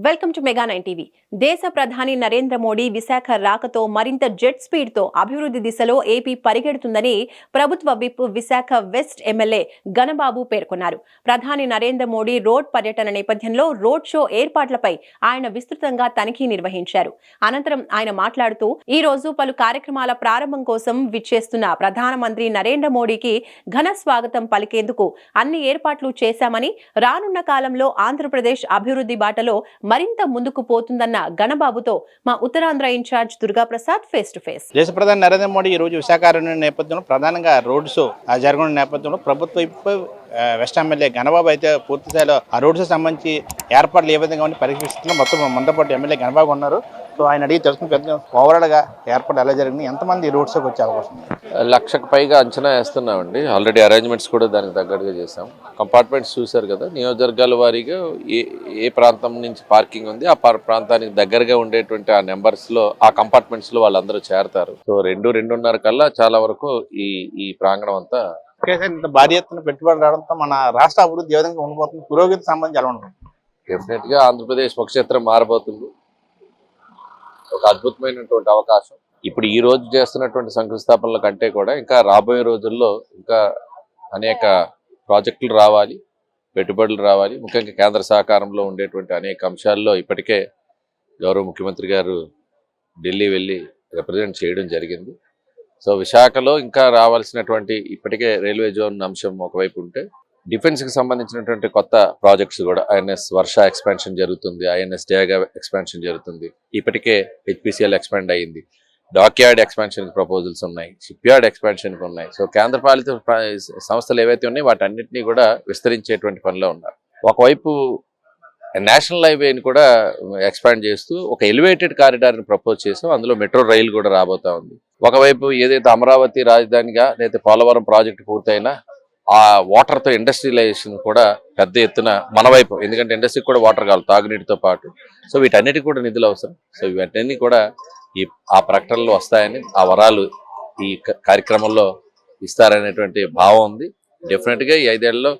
Welcome to mega 9 TV. దేశ ప్రధాని నరేంద్ర మోడీ విశాఖ రాకతో మరింత జెట్ స్పీడ్ తో అభివృద్ధి దిశలో ఏపీ పరిగెడుతుందని ప్రభుత్వ whip Visakha west MLA Ganababu పేర్కొన్నారు. ప్రధాని నరేంద్ర మోడీ రోడ్ పర్యటన నేపథ్యంలో రోడ్ షో ఏర్పాట్లపై ఆయన విస్తృతంగా తనిఖీ నిర్వహించారు. అనంతరం ఆయన మాట్లాడుతూ ఈ రోజు పలు కార్యక్రమాల ప్రారంభం కోసం విచ్చేస్తున్న ప్రధానమంత్రి నరేంద్ర మోడీకి ఘన స్వాగతం పలికేందుకు అన్ని ఏర్పాట్లు చేశామని, రానున్న కాలంలో ఆంధ్రప్రదేశ్ అభివృద్ధి బాటలో మరింత ముందుకు పోతుందన్న గణబాబుతో మా Uttarandhra incharge Durga Prasad face to face. దేశ ప్రధాని నరేంద్ర మోడీ ఈ రోజు విశాఖ నేపథ్యంలో ప్రధానంగా రోడ్ షో జరగనున్న నేపథ్యంలో ప్రభుత్వ వెస్ట్ ఎమ్మెల్యే గణబాబు అయితే పూర్తి స్థాయిలో ఆ రోడ్ షో సంబంధించి ఏర్పాట్లు ఏ విధంగా పరీక్షిస్తున్నా మొత్తం మనతో పాటు ఎమ్మెల్యే గణబాబు ఉన్నారు. సో ఆయన అడిగి తెలుసుకుని ఓవరాల్గా ఏర్పాట్లు ఎలా జరిగింది, ఎంతమంది రోడ్ షోకి వచ్చే అవకాశం ఉంది? 1,00,000కు పైగా అంచనా వేస్తున్నామండి. ఆల్రెడీ అరేంజ్మెంట్స్ కూడా దానికి తగ్గట్టుగా చేసాం. కంపార్ట్మెంట్స్ చూశారు కదా, నియోజకవర్గాల వారీగా ఏ ప్రాంతం నుంచి పార్కింగ్ ఉంది ఆ ప్రాంతానికి దగ్గరగా ఉండేటువంటి ఆ నెంబర్స్లో ఆ కంపార్ట్మెంట్స్లో వాళ్ళందరూ చేరతారు. సో 2-2:30 కల్లా చాలా వరకు ఈ ప్రాంగణం అంతా ఇంత భారీ ఎత్తున పెట్టుబడి రావడంతో మన రాష్ట్ర అభివృద్ధి ఏ విధంగా ఉండిపోతుంది, పురోగతి సంబంధించి ఎలా ఉంటుంది? డెఫినెట్గా ఆంధ్రప్రదేశ్ పక్షేత్రం మారబోతుంది. ఒక అద్భుతమైనటువంటి అవకాశం. ఇప్పుడు ఈ రోజు చేస్తున్నటువంటి శంకుస్థాపనల కంటే కూడా ఇంకా రాబోయే రోజుల్లో ఇంకా అనేక ప్రాజెక్టులు రావాలి, పెట్టుబడులు రావాలి. ముఖ్యంగా కేంద్ర సహకారంలో ఉండేటువంటి అనేక అంశాల్లో ఇప్పటికే గౌరవ ముఖ్యమంత్రి గారు ఢిల్లీ వెళ్ళి రిప్రజెంట్ చేయడం జరిగింది. సో విశాఖలో ఇంకా రావాల్సినటువంటి ఇప్పటికే రైల్వే జోన్ అంశం ఒకవైపు ఉంటే, డిఫెన్స్కి సంబంధించినటువంటి కొత్త ప్రాజెక్ట్స్ కూడా ఐఎన్ఎస్ వర్ష ఎక్స్పాన్షన్ జరుగుతుంది, ఐఎన్ఎస్ డేగా ఎక్స్పాన్షన్ జరుగుతుంది. ఇప్పటికే హెచ్పిసిఎల్ ఎక్స్పాండ్ అయ్యింది, డాక్యార్డ్ ఎక్స్పాన్షన్కి ప్రపోజల్స్ ఉన్నాయి, షిప్ యార్డ్ ఎక్స్పాన్షన్కి ఉన్నాయి. సో కేంద్రపాలిత సంస్థలు ఏవైతే ఉన్నాయో వాటన్నిటినీ కూడా విస్తరించేటువంటి పనిలో ఉన్నారు. ఒకవైపు నేషనల్ హైవేని కూడా ఎక్స్పాండ్ చేస్తూ ఒక ఎలివేటెడ్ కారిడార్ని ప్రపోజ్ చేసాం. అందులో మెట్రో రైలు కూడా రాబోతా ఉంది. ఒకవైపు ఏదైతే అమరావతి రాజధానిగా లేదా పోలవరం ప్రాజెక్టు పూర్తయినా ఆ వాటర్తో ఇండస్ట్రియలైజేషన్ కూడా పెద్ద ఎత్తున మన వైపు, ఎందుకంటే ఇండస్ట్రీకి కూడా వాటర్ కావాలి తాగునీటితో పాటు. సో వీటన్నిటికీ కూడా నిధులు అవసరం. సో ఇవన్నీ కూడా ఆ ప్రకటనలు వస్తాయని, ఆ వరాలు ఈ కార్యక్రమంలో ఇస్తారనేటువంటి భావం ఉంది. డెఫినెట్గా ఈ 5 ఏళ్లలో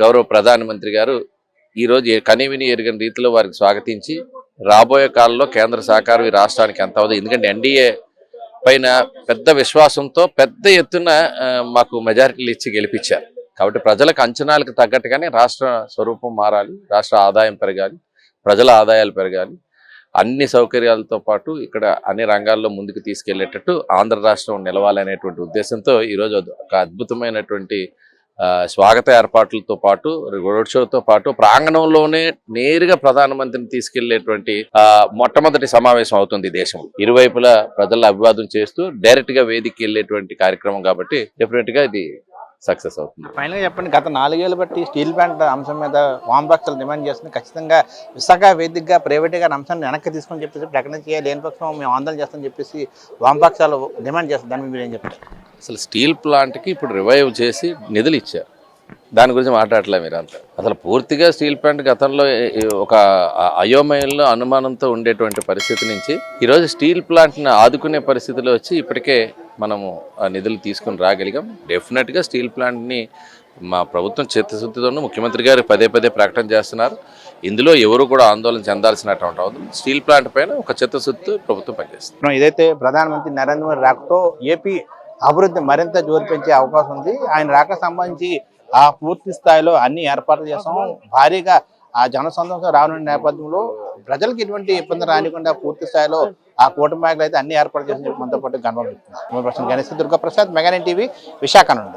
గౌరవ ప్రధానమంత్రి గారు ఈరోజు కనీవిని ఎరుగని రీతిలో వారికి స్వాగతించి రాబోయే కాలంలో కేంద్ర సహకారం ఈ రాష్ట్రానికి ఎంత అవుతుంది, ఎందుకంటే ఎన్డీఏ పైన పెద్ద విశ్వాసంతో పెద్ద ఎత్తున మాకు మెజారిటీలు ఇచ్చి గెలిపించారు. కాబట్టి ప్రజలకు అంచనాలకు తగ్గట్టుగానే రాష్ట్ర స్వరూపం మారాలి, రాష్ట్ర ఆదాయం పెరగాలి, ప్రజల ఆదాయాలు పెరగాలి, అన్ని సౌకర్యాలతో పాటు ఇక్కడ అన్ని రంగాల్లో ముందుకు తీసుకెళ్లేటట్టు ఆంధ్ర రాష్ట్రం నిలవాలనేటువంటి ఉద్దేశంతో ఈరోజు ఒక అద్భుతమైనటువంటి స్వాగత ఏర్పాట్లతో పాటు రోడ్ షోతో పాటు ప్రాంగణంలోనే నేరుగా ప్రధానమంత్రిని తీసుకెళ్లేటువంటి మొట్టమొదటి సమావేశం అవుతుంది దేశం. ఇరువైపులా ప్రజల అభివాదం చేస్తూ డైరెక్ట్ గా వేదికకి వెళ్లేటువంటి కార్యక్రమం కాబట్టి డెఫినెట్ గా ఇది సక్సెస్ అవుతుంది. ఫైనల్ గా చెప్పండి, గత 4 ఏళ్లు బట్టి స్టీల్ ప్లాంట్ అంశం మీద వామపక్షాలు డిమాండ్ చేస్తుంది. ఖచ్చితంగా విశాఖ వేదికగా ప్రైవేట్గా అంశాన్ని వెనక్కి తీసుకొని చెప్పేసి ప్రకటన చేయాలి, లేని పక్షం మేము ఆందోళన చేస్తామని చెప్పేసి వామపక్షాలు డిమాండ్ చేస్తుంది. దాని మీరు ఏం చెప్తారు? అసలు స్టీల్ ప్లాంట్కి ఇప్పుడు రివైవ్ చేసి నిధులు ఇచ్చారు, దాని గురించి మాట్లాడలే మీరు అంతా. అసలు పూర్తిగా స్టీల్ ప్లాంట్ గతంలో ఒక అయోమయంలో అనుమానంతో ఉండేటువంటి పరిస్థితి నుంచి ఈరోజు స్టీల్ ప్లాంట్ని ఆదుకునే పరిస్థితిలో వచ్చి ఇప్పటికే మనము ఆ నిధులు తీసుకుని రాగలిగాం. డెఫినెట్గా స్టీల్ ప్లాంట్ని మా ప్రభుత్వం చిత్తశుద్ధితోనూ ముఖ్యమంత్రి గారు పదే ప్రకటన చేస్తున్నారు. ఇందులో ఎవరు కూడా ఆందోళన చెందాల్సినటువంటి అవసరం. స్టీల్ ప్లాంట్ పైన ఒక చిత్తశుద్ధితో ప్రభుత్వం పనిచేస్తుంది. ఇదైతే ప్రధానమంత్రి నరేంద్ర మోడీ రాకతో ఏపీ అభివృద్ధి మరింత జోరు పెంచే అవకాశం ఉంది. ఆయన రాక సంబంధించి ఆ పూర్తి స్థాయిలో అన్ని ఏర్పాట్లు చేస్తాం. భారీగా ఆ జనసందోహం రానున్న నేపథ్యంలో ప్రజలకు ఎటువంటి ఇబ్బంది రానికుండా పూర్తి స్థాయిలో ఆ కూటమి నాయకులు అయితే అన్ని ఏర్పాట్లు చేసి మనతో పాటు గణపడుతున్నారు. దుర్గా ప్రసాద్, మెగా 9 టీవీ, విశాఖ నుండి.